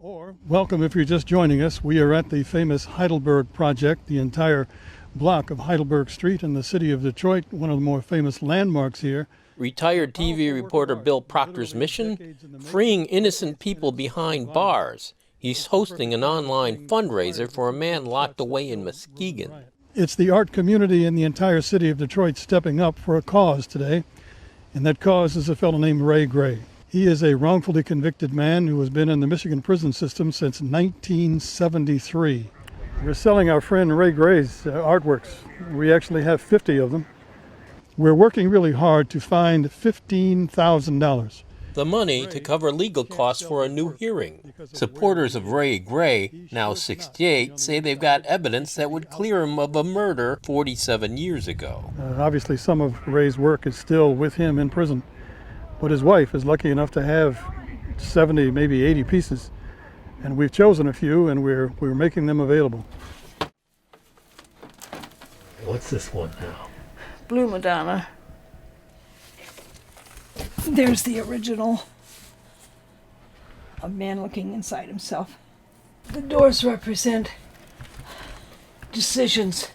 Or welcome if you're just joining us. We are at the famous Heidelberg Project, the entire block of Heidelberg Street in the city of Detroit, one of the more famous landmarks here. Retired TV reporter Bill Proctor's mission? Freeing innocent people behind bars. He's hosting an online fundraiser for a man locked away in Muskegon. It's the art community in the entire city of Detroit stepping up for a cause today, and that cause is a fellow named Ray Gray. He is a wrongfully convicted man who has been in the Michigan prison system since 1973. We're selling our friend Ray Gray's artworks. We actually have 50 of them. We're working really hard to find $15,000. The money to cover legal costs for a new hearing. Supporters of Ray Gray, now 68, say they've got evidence that would clear him of a murder 47 years ago. Obviously, some of Ray's work is still with him in prison, but his wife is lucky enough to have 70, maybe 80 pieces, and we've chosen a few, and we're making them available. What's this one now? Blue Madonna. There's the original. A man looking inside himself. The doors represent decisions.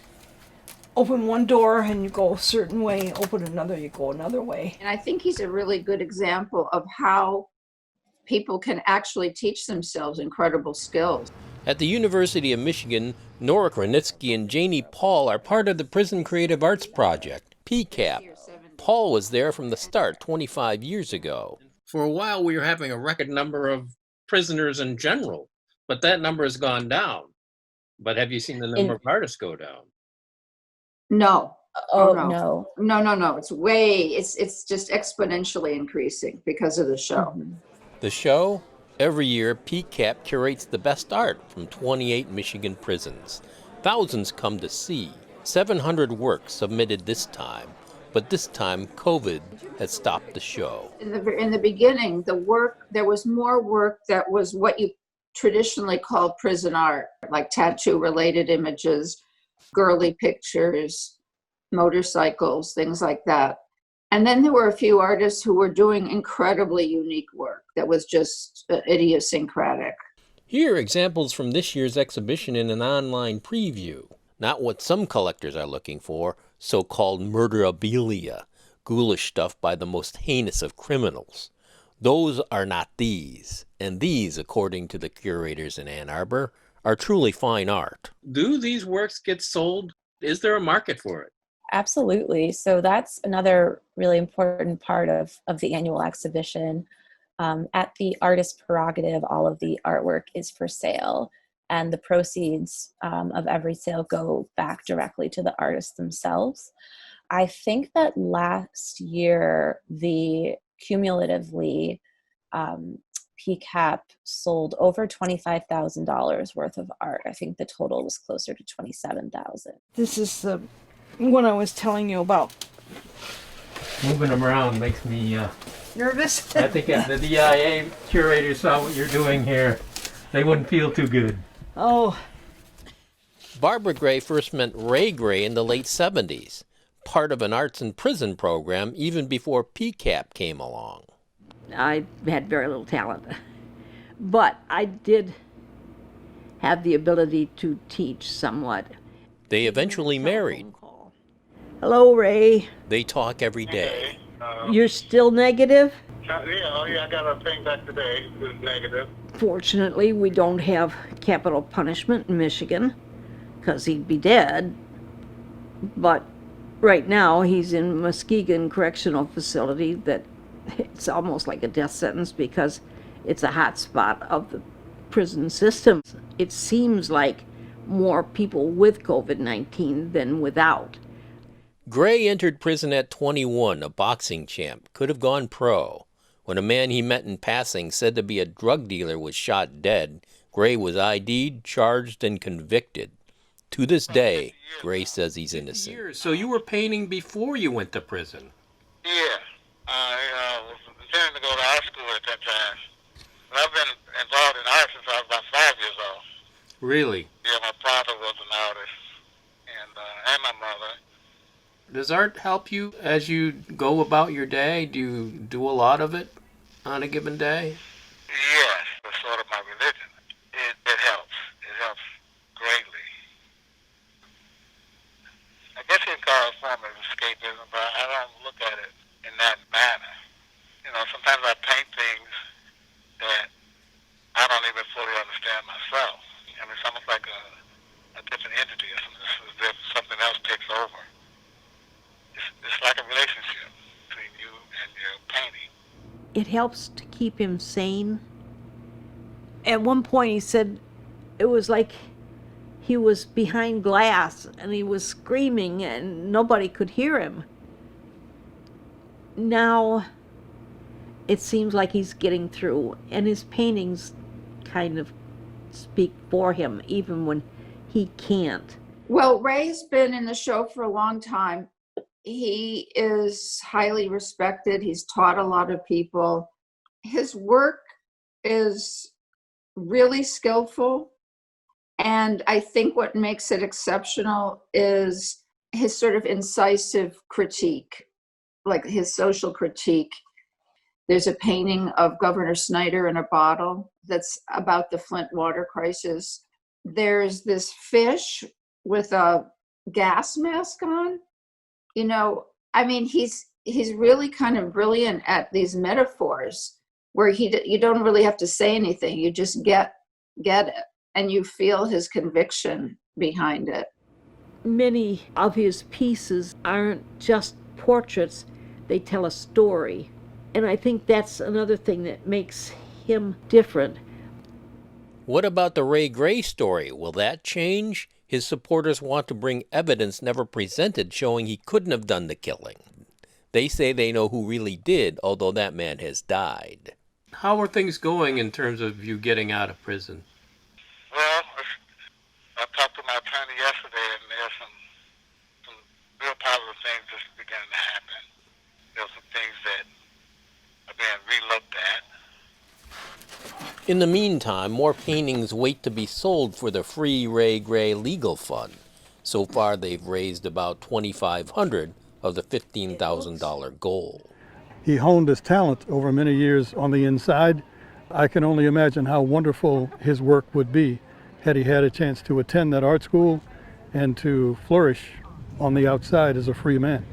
Open one door and you go a certain way, open another, you go another way. And I think he's a really good example of how people can actually teach themselves incredible skills. At the University of Michigan, Nora Kranitsky and Janie Paul are part of the Prison Creative Arts Project, PCAP. Paul was there from the start 25 years ago. For a while, we were having a record number of prisoners in general, but that number has gone down. But have you seen the number of artists go down? No. No. No. It's just exponentially increasing because of the show. Mm-hmm. The show? Every year, PCAP curates the best art from 28 Michigan prisons. Thousands come to see. 700 works submitted this time. But this time, COVID has stopped the show. In the beginning, there was more work that was what you traditionally call prison art, like tattoo-related images, girly pictures, motorcycles, things like that. And then there were a few artists who were doing incredibly unique work that was just idiosyncratic. Here are examples from this year's exhibition in an online preview. Not what some collectors are looking for, so-called murderabilia, ghoulish stuff by the most heinous of criminals. Those are not these, and these, according to the curators in Ann Arbor, are truly fine art. Do these works get sold? Is there a market for it? Absolutely. So that's another really important part of the annual exhibition. At the artist prerogative, all of the artwork is for sale, and the proceeds of every sale go back directly to the artists themselves. I think that last year, the cumulatively PCAP sold over $25,000 worth of art. I think the total was closer to $27,000. This is the one I was telling you about. Moving them around makes me Nervous? I think if the DIA curators saw what you're doing here, they wouldn't feel too good. Oh. Barbara Gray first met Ray Gray in the late 70s, part of an arts in prison program even before PCAP came along. I had very little talent, but I did have the ability to teach somewhat. They eventually married. Hello, Ray. They talk every day. You're still negative? I got a thing back today. It was negative. Fortunately, we don't have capital punishment in Michigan, because he'd be dead. But right now, he's in Muskegon Correctional Facility that it's almost like a death sentence because it's a hot spot of the prison system. It seems like more people with COVID-19 than without. Gray entered prison at 21, a boxing champ, could have gone pro. When a man he met in passing said to be a drug dealer was shot dead, Gray was ID'd, charged, and convicted. To this day, Gray says he's innocent. So you were painting before you went to prison? Yeah. I was intending to go to high school at that time. But I've been involved in art since I was about 5 years old. Really? Yeah, my father was an artist, and my mother. Does art help you as you go about your day? Do you do a lot of it on a given day? Yes, it's sort of my religion. it helps to keep him sane. At one point he said it was like he was behind glass and he was screaming and nobody could hear him. Now it seems like he's getting through, and his paintings kind of speak for him even when he can't. Well, Ray's been in the show for a long time. He is highly respected. He's taught a lot of people. His work is really skillful. And I think what makes it exceptional is his sort of incisive critique, like his social critique. There's a painting of Governor Snyder in a bottle that's about the Flint water crisis. There's this fish with a gas mask on. You know, I mean, he's really kind of brilliant at these metaphors where you don't really have to say anything. You just get it, and you feel his conviction behind it. Many of his pieces aren't just portraits, they tell a story. And I think that's another thing that makes him different. What about the Ray Gray story? Will that change? His supporters want to bring evidence never presented showing he couldn't have done the killing. They say they know who really did, although that man has died. How are things going in terms of you getting out of prison? Well, I talked to my attorney yesterday, and there's some real positive things just beginning to happen. There's some things that are being relooked at. In the meantime, more paintings wait to be sold for the Free Ray Gray Legal Fund. So far, they've raised about $2,500 of the $15,000 goal. He honed his talent over many years on the inside. I can only imagine how wonderful his work would be had he had a chance to attend that art school and to flourish on the outside as a free man.